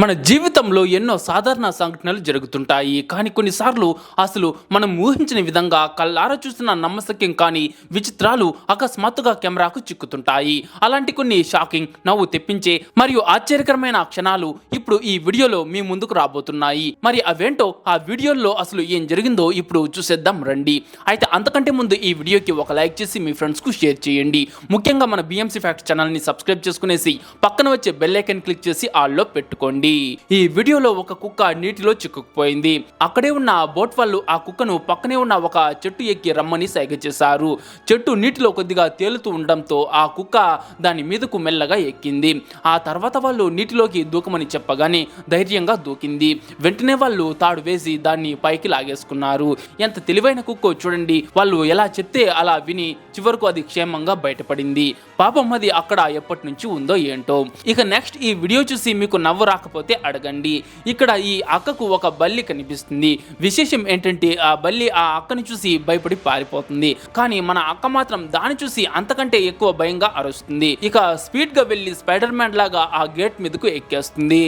మన జీవితంలో ఎన్నో సాధారణ సంఘటనలు జరుగుతుంటాయి. కానీ కొన్నిసార్లు అసలు మనం ఊహించని విధంగా కళ్ళారా చూసిన నమ్మశక్యం కానీ విచిత్రాలు అకస్మాత్తుగా కెమెరాకు చిక్కుతుంటాయి. అలాంటి కొన్ని షాకింగ్, నవ్వు తెప్పించే మరియు ఆశ్చర్యకరమైన క్షణాలు ఇప్పుడు ఈ వీడియోలో మీ ముందుకు రాబోతున్నాయి. మరి అవేంటో ఆ వీడియోల్లో అసలు ఏం జరిగిందో ఇప్పుడు చూసేద్దాం రండి. అయితే అంతకంటే ముందు ఈ వీడియోకి ఒక లైక్ చేసి మీ ఫ్రెండ్స్ కు షేర్ చేయండి. ముఖ్యంగా మన బిఎంసి ఫ్యాక్ట్స్ ఛానల్ ని సబ్స్క్రైబ్ చేసుకునేసి పక్కన వచ్చే బెల్ ఐకాన్ క్లిక్ చేసి ఆల్లో పెట్టుకోండి. ఈ వీడియోలో ఒక కుక్క నీటిలో చిక్కుకుపోయింది. అక్కడే ఉన్న బోట్ వాళ్ళు ఆ కుక్కను పక్కనే ఉన్న ఒక చెట్టు ఎక్కి రమ్మని సైగ చేశారు. చెట్టు నీటిలో కొద్దిగా తేలుతూ ఉండడంతో ఆ కుక్క దాని మీదకు మెల్లగా ఎక్కింది. ఆ తర్వాత వాళ్ళు నీటిలోకి దూకమని చెప్పగానే ధైర్యంగా దూకింది. వెంటనే వాళ్ళు తాడు వేసి దాన్ని పైకి లాగేసుకున్నారు. ఎంత తెలివైన కుక్కో చూడండి. వాళ్ళు ఎలా చెప్తే అలా విని చివరకు అది క్షేమంగా బయటపడింది. పాపం అది అక్కడ ఎప్పటి నుంచి ఉందో ఏంటో. ఇక నెక్స్ట్ ఈ వీడియో చూసి మీకు నవ్వు రాకపోతే అడగండి. ఇక్కడ ఈ అక్కకు ఒక బల్లి కనిపిస్తుంది. విశేషం ఏంటంటే ఆ బల్లి ఆ అక్కని చూసి భయపడి పారిపోతుంది. కానీ మన అక్క మాత్రం దాన్ని చూసి అంతకంటే ఎక్కువ భయంగా అరుస్తుంది. ఇక స్పీడ్ గా వెళ్లి స్పైడర్ మ్యాన్ లాగా ఆ గేట్ మీదకు ఎక్కేస్తుంది.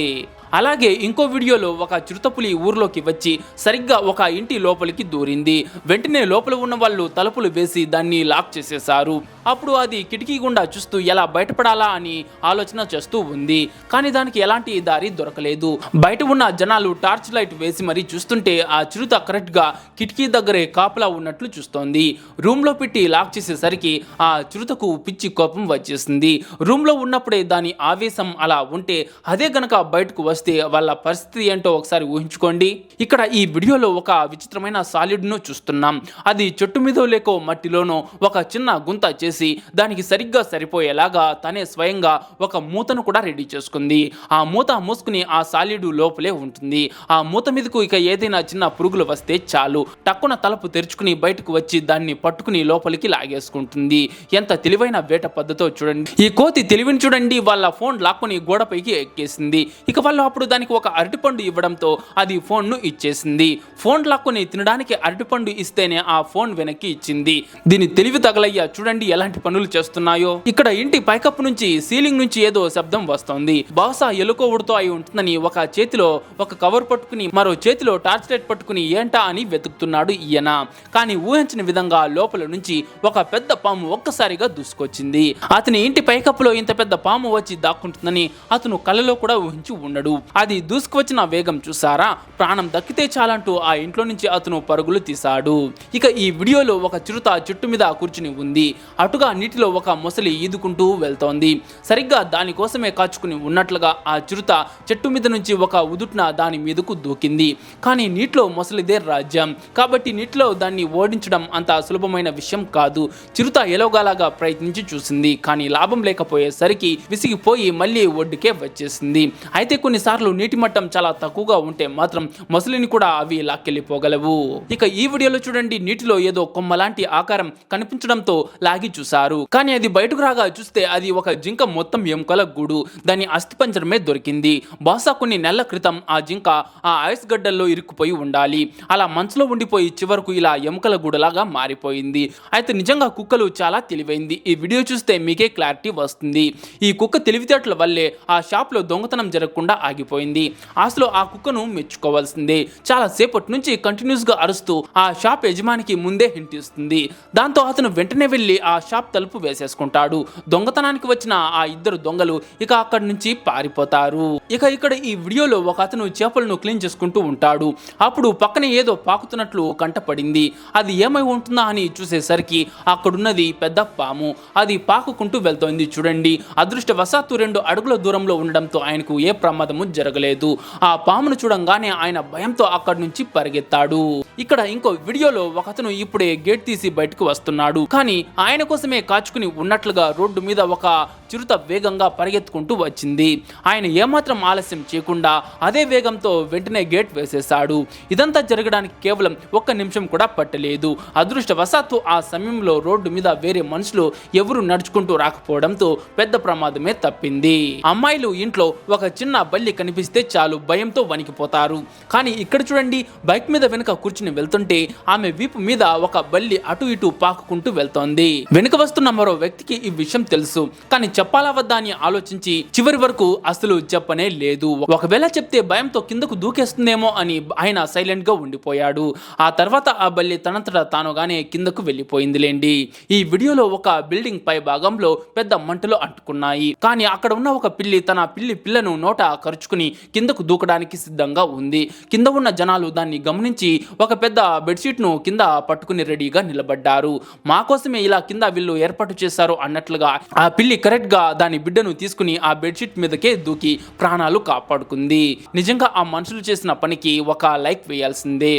అలాగే ఇంకో వీడియోలో ఒక చిరుతపులి ఊర్లోకి వచ్చి సరిగ్గా ఒక ఇంటి లోపలికి దూరింది. వెంటనే లోపల ఉన్న వాళ్ళు తలుపులు వేసి దాన్ని లాక్ చేసేశారు. అప్పుడు అది కిటికీ గుండా చూస్తూ ఎలా బయటపడాలా అని ఆలోచన చేస్తూ ఉంది. కానీ దానికి ఎలాంటి దారి దొరకలేదు. బయట ఉన్న జనాలు టార్చ్ లైట్ వేసి మరీ చూస్తుంటే ఆ చిరుత కరెక్ట్ గా కిటికీ దగ్గరే కాపలా ఉన్నట్లు చూస్తోంది. రూమ్ లో పెట్టి లాక్ చేసేసరికి ఆ చిరుతకు పిచ్చి కోపం వచ్చేసింది. రూమ్ లో ఉన్నప్పుడే దాని ఆవేశం అలా ఉంటే అదే గనక బయటకు వస్తే వాళ్ళ పరిస్థితి ఏంటో ఒకసారి ఊహించుకోండి. ఇక్కడ ఈ వీడియోలో ఒక విచిత్రమైన సాలిడ్ ను చూస్తున్నాం. అది చెట్టు మీదో లేకో మట్టిలోనో ఒక చిన్న గుంత చేసి దానికి సరిగ్గా సరిపోయేలాగా తనే స్వయంగా ఒక మూతను కూడా రెడీ చేసుకుంది. ఆ మూత మూసుకుని ఆ సాలిడ్ లోపలే ఉంటుంది. ఆ మూత మీదకు ఇక ఏదైనా చిన్న పురుగులు వస్తే చాలు టక్కున తలుపు తెరుచుకుని బయటకు వచ్చి దాన్ని పట్టుకుని లోపలికి లాగేసుకుంటుంది. ఎంత తెలివైన వేట పద్ధతో చూడండి. ఈ కోతి తెలివిని చూడండి. వాళ్ళ ఫోన్ లాక్కుని గోడపైకి ఎక్కేసింది. ఇక వాళ్ళు అప్పుడు దానికి ఒక అరటిపండు ఇవ్వడంతో అది ఫోన్ ను ఇచ్చేసింది. ఫోన్ లాక్కుని తినడానికి అరటిపండు ఇస్తేనే ఆ ఫోన్ వెనక్కి ఇచ్చింది. దీని తెలివి తగలయ్యా చూడండి ఎలాంటి పనులు చేస్తున్నాయో. ఇక్కడ ఇంటి పైకప్పు నుంచి సీలింగ్ నుంచి ఏదో శబ్దం వస్తోంది. బహుశా ఎలుకో ఉడుతో అయి ఉంటుందని ఒక చేతిలో ఒక కవర్ పట్టుకుని మరో చేతిలో టార్చ్ లైట్ పట్టుకుని ఏంటా అని వెతుకుతున్నాడు ఈయన. కానీ ఊహించిన విధంగా లోపల నుంచి ఒక పెద్ద పాము ఒక్కసారిగా దూసుకొచ్చింది. అతని ఇంటి పైకప్పులో ఇంత పెద్ద పాము వచ్చి దాక్కుంటుందని అతను కలలో కూడా ఊహించి ఉండడు. అది దూసుకువచ్చిన వేగం చూసారా? ప్రాణం దక్కితే చాలంటూ ఆ ఇంట్లో నుంచి అతను పరుగులు తీశాడు. ఇక ఈ వీడియోలో ఒక చిరుత చెట్టు మీద కూర్చుని ఉంది. అటుగా నీటిలో ఒక మొసలి ఈదుకుంటూ వెళ్తోంది. సరిగ్గా దానికోసమే కాచుకుని ఉన్నట్లుగా ఆ చిరుత చెట్టు మీద నుంచి ఒక ఉదుట్న దాని మీదకు దూకింది. కానీ నీటిలో మొసలిదే రాజ్యం కాబట్టి నీటిలో దాన్ని ఓడించడం అంత సులభమైన విషయం కాదు. చిరుత ఎలోగాలాగా ప్రయత్నించి చూసింది. కానీ లాభం లేకపోయేసరికి విసిగిపోయి మళ్ళీ ఒడ్డుకే వచ్చేసింది. అయితే కొన్నిసార్లు నీటి మట్టం చాలా తక్కువగా ఉంటే మాత్రం మొసలిని కూడా అవి లాక్కెళ్ళిపోగలవు. ఇక ఈ వీడియోలో చూడండి. నీటిలో ఏదో కొమ్మ లాంటి ఆకారం కనిపించడంతో లాగి చూశారు. కానీ అది బయటకు రాగా చూస్తే అది ఒక జింక మొత్తం ఎముకల గూడు. దాని అస్థిపంజరమే దొరికింది. బహుశా కొన్ని నెలల క్రితం ఆ జింక ఆ ఐస్ గడ్డల్లో ఇరుక్కుపోయి ఉండాలి. అలా మంచులో ఉండిపోయి చివరకు ఇలా ఎముకల గూడులాగా మారిపోయింది. అయితే నిజంగా కుక్కలు చాలా తెలివైంది. ఈ వీడియో చూస్తే మీకే క్లారిటీ వస్తుంది. ఈ కుక్క తెలివితేటల వల్లే ఆ షాప్ లో దొంగతనం జరగకుండా ఆగిపోయింది. అసలు ఆ కుక్కను మెచ్చుకోవాల్సిందే. చాలా సేపటి నుంచి కంటిన్యూస్ గా అరుస్తూ ఆ షాప్ యజమానికి ముందే హింట్ ఇస్తుంది. దాంతో అతను వెంటనే వెళ్లి ఆ షాప్ తలుపు వేసేసుకుంటాడు. దొంగతనానికి వచ్చిన ఆ ఇద్దరు దొంగలు ఇక అక్కడి నుంచి పారిపోతారు. ఇక ఇక్కడ ఈ వీడియోలో ఒక అతను చేపలను క్లీన్ చేసుకుంటూ ఉంటాడు. అప్పుడు పక్కనే ఏదో పాకుతున్నట్లు కంట పడింది. అది ఏమై ఉంటుందా అని చూసేసరికి అక్కడున్నది పెద్ద పాము. అది పాకుకుంటూ వెళ్తోంది చూడండి. అదృష్టవశాత్తు 2 అడుగుల దూరంలో ఉండడంతో ఆయనకు ఏ ప్రమాదము జరగలేదు. ఆ పామును చూడంగానే ఆయన భయంతో అక్కడి నుంచి పరిగెత్తాడు. ఇక్కడ ఇంకో వీడియోలో ఒక అతను ఇప్పుడే గేట్ తీసి బయటకు వస్తున్నాడు. కానీ ఆయన కోసమే కాచుకుని ఉన్నట్లుగా రోడ్డు మీద ఒక చిరుత వేగంగా పరిగెత్తుకుంటూ వచ్చింది. ఆయన ఏమాత్రం ఆలస్యం చేయకుండా అదే వేగంతో వెంటనే గేట్ వేసేశాడు. ఇదంతా జరగడానికి కేవలం 1 నిమిషం కూడా పట్టలేదు. అదృష్టవశాత్తు ఆ సమయంలో రోడ్డు మీద వేరే మనుషులు ఎవరు నడుచుకుంటూ రాకపోవడంతో పెద్ద ప్రమాదమే తప్పింది. అమ్మాయిలు ఇంట్లో ఒక చిన్న బల్లి కనిపిస్తే చాలు భయంతో వణికిపోతారు. కానీ ఇక్కడ చూడండి, బైక్ మీద వెనుక కూర్చుని కూర్చుని వెళ్తుంటే ఆమె వీపు మీద ఒక బల్లి అటు ఇటు పాకుకుంటూ వెళ్తోంది. వెనుక వస్తున్న మరో వ్యక్తికి ఈ విషయం తెలుసు, కానీ చెప్పాలా వద్దా అని ఆలోచించి చివరి వరకు అసలు చెప్పనే లేదు. ఒకవేళ చెప్తే భయంతో కిందకు దూకేస్తుందేమో అని ఆయన సైలెంట్ గా ఉండిపోయాడు. ఆ తర్వాత ఆ బల్లి తనంతటా తానుగానే కిందకు వెళ్ళిపోయిందిలేండి. ఈ వీడియోలో ఒక బిల్డింగ్ పై భాగంలో పెద్ద మంటలు అంటుకున్నాయి. కానీ అక్కడ ఉన్న ఒక పిల్లి తన పిల్లను నోట కరుచుకుని కిందకు దూకడానికి సిద్ధంగా ఉంది. కింద ఉన్న జనాలు దాన్ని గమనించి ఒక పెద్ద బెడ్షీట్ ను కింద పట్టుకుని రెడీగా నిలబడ్డారు. మా కోసమే ఇలా కింద వీళ్ళు ఏర్పాటు చేశారు అన్నట్లుగా ఆ పిల్లి కరెక్ట్ గా దాని బిడ్డను తీసుకుని ఆ బెడ్షీట్ మీదకే దూకి ప్రాణాలు కాపాడుకుంది. నిజంగా ఆ మనుషులు చేసిన పనికి ఒక లైక్ వేయాల్సిందే.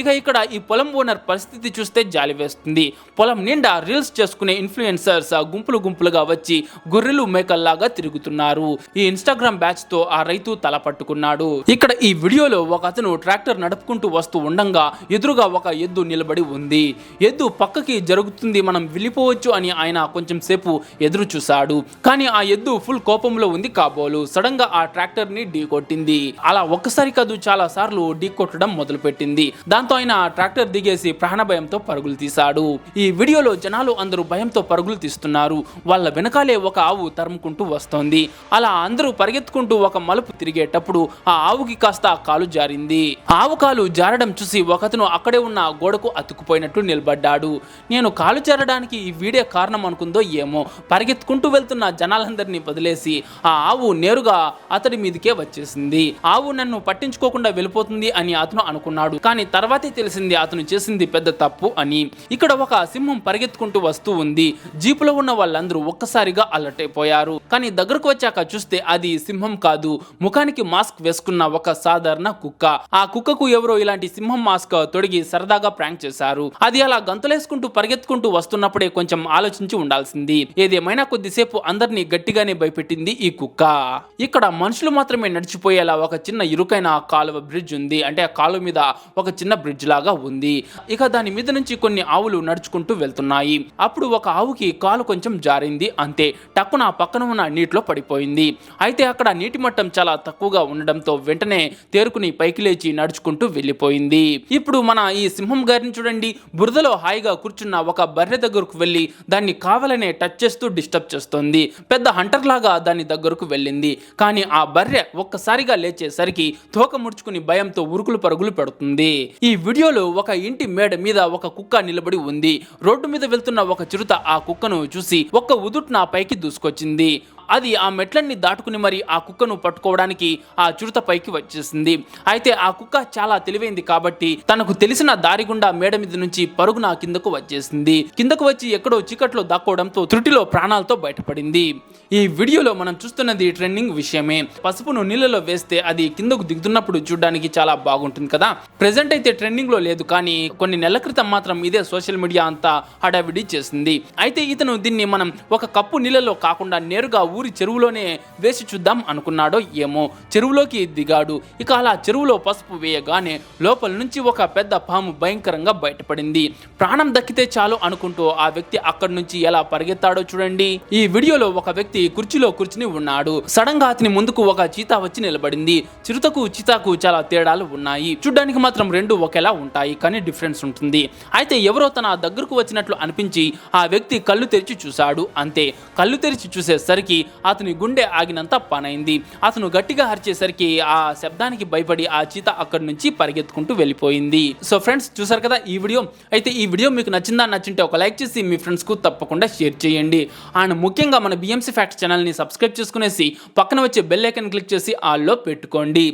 ఇక ఇక్కడ ఈ పొలం ఓనర్ పరిస్థితి చూస్తే జాలి వేస్తుంది. పొలం నిండా రీల్స్ చేసుకునే ఇన్ఫ్లుయెన్సర్స్ గుంపులు గుంపులుగా వచ్చి గొర్రెలు మేకల్లాగా తిరుగుతున్నారు. ఈ ఇన్స్టాగ్రామ్ బ్యాచ్ తో ఆ రైతు తల పట్టుకున్నాడు. ఇక్కడ ఈ వీడియోలో ఒక అతను ట్రాక్టర్ నడుపుకుంటూ వస్తూ ఉండంగా ఎదురుగా ఒక ఎద్దు నిలబడి ఉంది. ఎద్దు పక్కకి జరుగుతుంది, మనం వెళ్ళిపోవచ్చు అని ఆయన కొంచెం సేపు ఎదురు చూశాడు. కానీ ఆ ఎద్దు ఫుల్ కోపంలో ఉంది కాబోలు సడన్ గా ఆ ట్రాక్టర్ ని ఢీ కొట్టింది. అలా ఒక్కసారి కాదు చాలా సార్లు ఢీ కొట్టడం మొదలు పెట్టింది. దాంతో ఆయన ట్రాక్టర్ దిగేసి ప్రాణ భయంతో పరుగులు తీశాడు. ఈ వీడియోలో జనాలు అందరూ భయంతో పరుగులు తీస్తున్నారు. వాళ్ళ వెనకాలే ఒక ఆవు తరుముకుంటూ వస్తోంది. అలా అందరూ పరిగెత్తుకుంటూ ఒక మలుపు తిరిగేటప్పుడు ఆ ఆవుకి కాస్త కాలు జారింది. ఆవు కాలు జారడం చూసి ఒకతను అక్కడే ఉన్న గోడకు అతుక్కుపోయినట్టు నిలబడ్డాడు. నేను కాలు జారడానికి ఈ వీడియో కారణం అనుకుందో ఏమో, పరిగెత్తుకుంటూ వెళ్తున్న జనాలందరినీ వదిలేసి ఆ ఆవు నేరుగా అతడి మీదకే వచ్చేసింది. ఆవు నన్ను పట్టించుకోకుండా వెళ్ళిపోతుంది అని అతను అనుకున్నాడు. కానీ తర్వాతే తెలిసింది అతను చేసింది పెద్ద తప్పు అని. ఇక్కడ ఒక సింహం పరిగెత్తుకుంటూ వస్తూ ఉంది. జీపులో ఉన్న వాళ్ళందరూ ఒక్కసారిగా అలర్ట్ అయిపోయారు. కానీ దగ్గరకు వచ్చాక చూస్తే అది సింహం కాదు, ముఖానికి మాస్క్ వేసుకున్న ఒక సాధారణ కుక్క. ఆ కుక్కకు ఎవరో ఇలాంటి సింహం మాస్క్ తొడిగి సరదాగా ప్రాంక్ చేశారు. అది అలా గంతులేసుకుంటూ పరిగెత్తుకుంటూ వస్తున్నప్పుడే కొంచెం ఆలోచించి ఉండాల్సింది. ఏదేమైనా కొద్దిసేపు అందరినీ గట్టిగానే భయపెట్టింది ఈ కుక్క. ఇక్కడ మనుషులు మాత్రమే నడిచిపోయేలా ఒక చిన్న ఇరుకైన కాలువ బ్రిడ్జ్ ఉంది. అంటే ఆ కాలువ మీద ఒక చిన్న బ్రిడ్జ్ లాగా ఉంది. ఇక దాని మీద నుంచి కొన్ని ఆవులు నడుచుకుంటూ వెళ్తున్నాయి. అప్పుడు ఒక ఆవుకి కాలు కొంచెం జారింది, అంతే టక్కున పక్కన ఉన్న నీటిలో పడిపోయింది. అయితే అక్కడ నీటి మట్టం చాలా తక్కువగా ఉండడంతో వెంటనే తేరుకుని పైకి లేచి నడుచుకుంటూ వెళ్ళిపోయింది. ఇప్పుడు మన ఈ సింహం గారిని చూడండి, బురదలో హాయిగా కూర్చున్న ఒక బర్రె దగ్గరకు వెళ్ళి దాన్ని కావాలనే టచ్ చేస్తూ డిస్టర్బ్ చేస్తోంది. పెద్ద హంటర్ లాగా దాని దగ్గరకు వెళ్ళింది. కానీ ఆ బర్రె ఒక్కసారిగా లేచేసరికి తోక ముడుచుకుని భయంతో ఉరుకులు పరుగులు పెడుతుంది. ఈ వీడియోలో ఒక ఇంటి మేడ మీద ఒక కుక్క నిలబడి ఉంది. రోడ్డు మీద వెళ్తున్న ఒక చిరుత ఆ కుక్కను చూసి ఒక్క ఉదుట్న పైకి దూసుకొచ్చింది. అది ఆ మెట్లన్నీ దాటుకుని మరి ఆ కుక్కను పట్టుకోవడానికి ఆ చిరుత పైకి వచ్చేసింది. అయితే ఆ కుక్క చాలా తెలివైంది కాబట్టి తనకు తెలిసిన దారి గుండా మేడ మీద నుంచి పరుగున కిందకు వచ్చేసింది. కిందకు వచ్చి ఎక్కడో చీకట్లో దాక్కోవడంతో త్రుటిలో ప్రాణాలతో బయటపడింది. ఈ వీడియోలో మనం చూస్తున్నది ట్రెండింగ్ విషయమే. పసుపును నీళ్ళలో వేస్తే అది కిందకు దిగుతున్నప్పుడు చూడడానికి చాలా బాగుంటుంది కదా. ప్రెసెంట్ అయితే ట్రెండింగ్ లో లేదు, కానీ కొన్ని నెలల క్రితం మాత్రం ఇదే సోషల్ మీడియా అంతా హడావిడి చేసింది. అయితే ఇతను దీన్ని మనం ఒక కప్పు నీళ్ళలో కాకుండా నేరుగా ఊరి చెరువులోనే వేసి చూద్దాం అనుకున్నాడో ఏమో, చెరువులోకి దిగాడు. ఇక అలా చెరువులో పసుపు వేయగానే లోపల నుంచి ఒక పెద్ద పాము భయంకరంగా బయటపడింది. ప్రాణం దక్కితే చాలు అనుకుంటూ ఆ వ్యక్తి అక్కడి నుంచి ఎలా పరిగెత్తాడో చూడండి. ఈ వీడియోలో ఒక వ్యక్తి కుర్చీలో కూర్చుని ఉన్నాడు. సడన్ గా అతని ముందుకు ఒక చీతా వచ్చి నిలబడింది. చిరుతకు చీతాకు చాలా తేడాలు ఉన్నాయి. చూడ్డానికి మాత్రం రెండు ఒకేలా ఉంటాయి, కానీ డిఫరెన్స్ ఉంటుంది. అయితే ఎవరో తన దగ్గరకు వచ్చినట్లు అనిపించి ఆ వ్యక్తి కళ్ళు తెరిచి చూశాడు. అంతే, కళ్ళు తెరిచి చూసేసరికి అతని గుండె ఆగినంత పనైంది. అతను గట్టిగా అరిచేసరికి ఆ శబ్దానికి భయపడి ఆ చీత అక్కడి నుంచి పరిగెత్తుకుంటూ వెళ్ళిపోయింది. సో ఫ్రెండ్స్, చూసారు కదా ఈ వీడియో. అయితే ఈ వీడియో మీకు నచ్చింటే ఒక లైక్ చేసి మీ ఫ్రెండ్స్ కు తప్పకుండా షేర్ చేయండి. అండ్ ముఖ్యంగా మన బిఎంసి ఫ్యాక్ట్స్ ఛానల్ ని సబ్స్క్రైబ్ చేసుకునేసి పక్కన వచ్చే బెల్ ఐకాన్ క్లిక్ చేసి ఆల్లో పెట్టుకోండి.